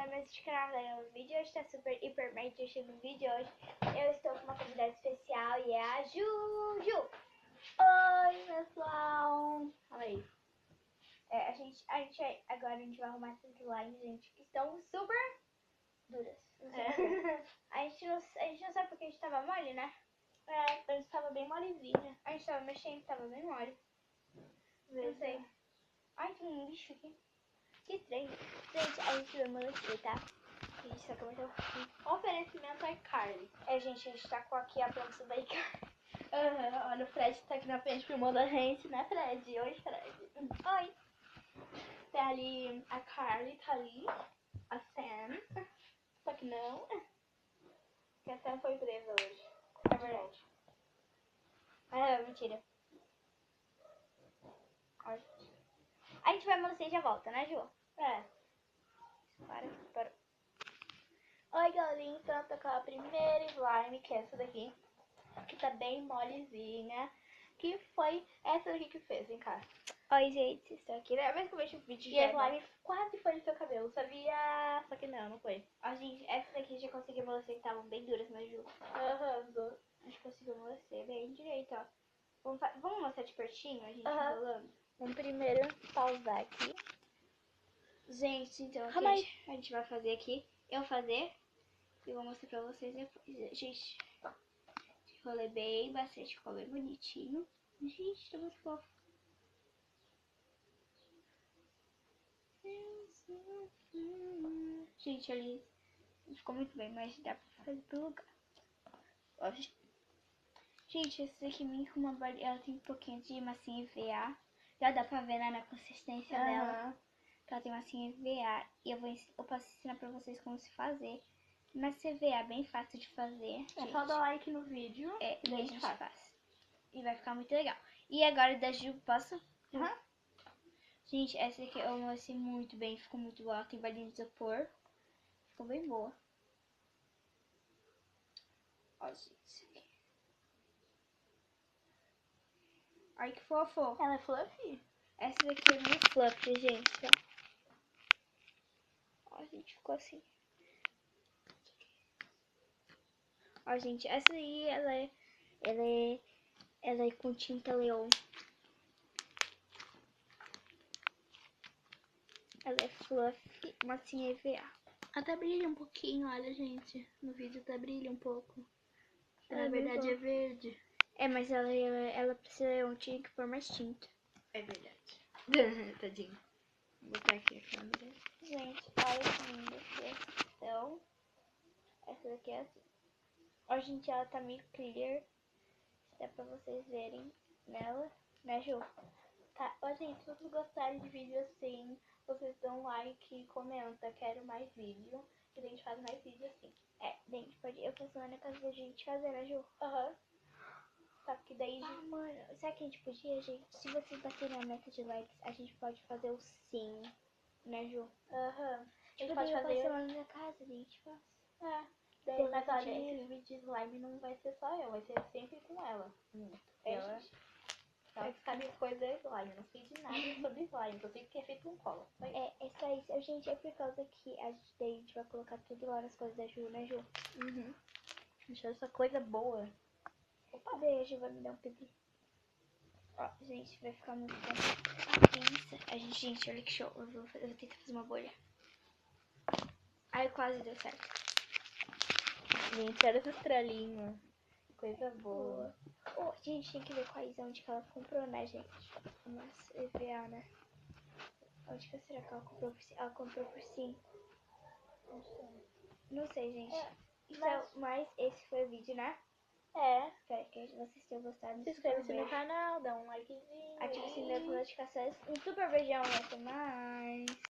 galera, mas esse canal no vídeo hoje tá super, hiper, mega chique no vídeo hoje. Eu estou com uma convidada especial e é a Juju. Oi, pessoal. Fala aí. Agora a gente vai arrumar essas slimes, gente, que estão super duras. A gente não sabe porque a gente tava mole, né? A gente tava bem molezinha. A gente tava mexendo, tava bem mole. Não sei. Ai, tem um bicho aqui. Que estranho. Gente, a gente vai molanger, tá? A gente só começou. O oferecimento é Carly. Gente, a gente tá com aqui a pronta da Carly. Olha, o Fred tá aqui na frente filmando a gente, né, Fred? Oi, Fred. Oi. Tá ali, a Carly tá ali, a Sam. Só que não. Que a Sam foi presa hoje. É verdade. Ah, mentira. A gente vai molanger e já volta, né, Ju? Para. Oi, galerinha. Então eu tô com a primeira slime, que é essa daqui. Que tá bem molezinha. Que foi essa daqui que fez, hein, cara? Oi, gente, vocês estão aqui, né? Basicamente o vídeo E já a slime quase foi no seu cabelo, sabia? Só que não foi. Ó, gente, essa daqui já consegui amolecer, que estavam bem duras, mas Ju. Arrasou. Acho que conseguiu amolecer bem direito, ó. Vamos mostrar de pertinho, a gente enrolando? Vamos primeiro pausar aqui. Gente, então Calma aí. a gente vai fazer aqui. Eu vou fazer e vou mostrar pra vocês depois. Gente, enrolei bem bastante, ficou bem bonitinho. Gente, tá muito fofo. Gente, ali ficou muito bem, mas dá pra fazer pelo lugar. Ó, gente, essa daqui minha com uma bolinha, ela tem um pouquinho de massinha EVA. Já dá pra ver, né, na consistência dela. Que ela tem massinha EVA. E eu posso ensinar pra vocês como se fazer. Massa EVA é bem fácil de fazer. É só dar like no vídeo. E a gente faz. E vai ficar muito legal. E agora da Ju, posso? Gente, essa aqui eu amoleci muito bem, ficou muito boa. Tem balinha de isopor. Ficou bem boa. Ó, gente. Ai, que fofo. Ela é fluffy? Essa daqui é muito fluffy, gente. Ó, gente, ficou assim. Ó, gente, essa aí, ela é com tinta leão. Ela é fluffy, massinha EVA. Até brilha um pouquinho, olha, gente. No vídeo até brilha um pouco. É, Na verdade é verde. Mas ela precisa, eu tinha que pôr mais tinta. É verdade. Tadinho. Vou botar aqui a câmera. Gente, olha que linda que então, essa daqui é assim. Ó, gente, ela tá meio clear. Dá pra vocês verem nela, né, Ju? Tá, ó, gente, se vocês gostarem de vídeo assim, vocês dão like e comenta. Quero mais vídeo. E a gente faz mais vídeo assim. Gente, eu faço lá na casa da gente fazer, né, Ju? Só que daí... Mano, sabe que a gente podia, gente? Se vocês baterem a meta de likes, a gente pode fazer o sim, né, Ju? A gente Tipo, pode fazer... lá na minha casa, a gente faz. Daí, mas olha, esse vídeo de slime não vai ser só eu, vai ser sempre com ela. Ela sabe coisa da slime, eu não sei de nada sobre slime, eu sei que é feito com cola. É só isso. Gente, é por causa que a gente vai colocar tudo lá nas coisas da Ju, né, Ju? Deixa essa coisa boa. Opa, daí a Ju vai me dar um pedido. Ó, gente, vai ficar muito bom. Gente, olha que show. Eu vou tentar fazer uma bolha. Ai, quase deu certo. Gente, olha essa estrelinha. Coisa boa. Gente, tem que ver quais onde que ela comprou, né, gente? Nossa, EVA, né? Onde que será que ela comprou por 5? Ela comprou por 5. Não sei, gente. Mas esse foi o vídeo, né? Espero que vocês tenham gostado. Se inscreve no canal, dá um likezinho. Ativa o sininho das notificações. Um super beijão e até mais.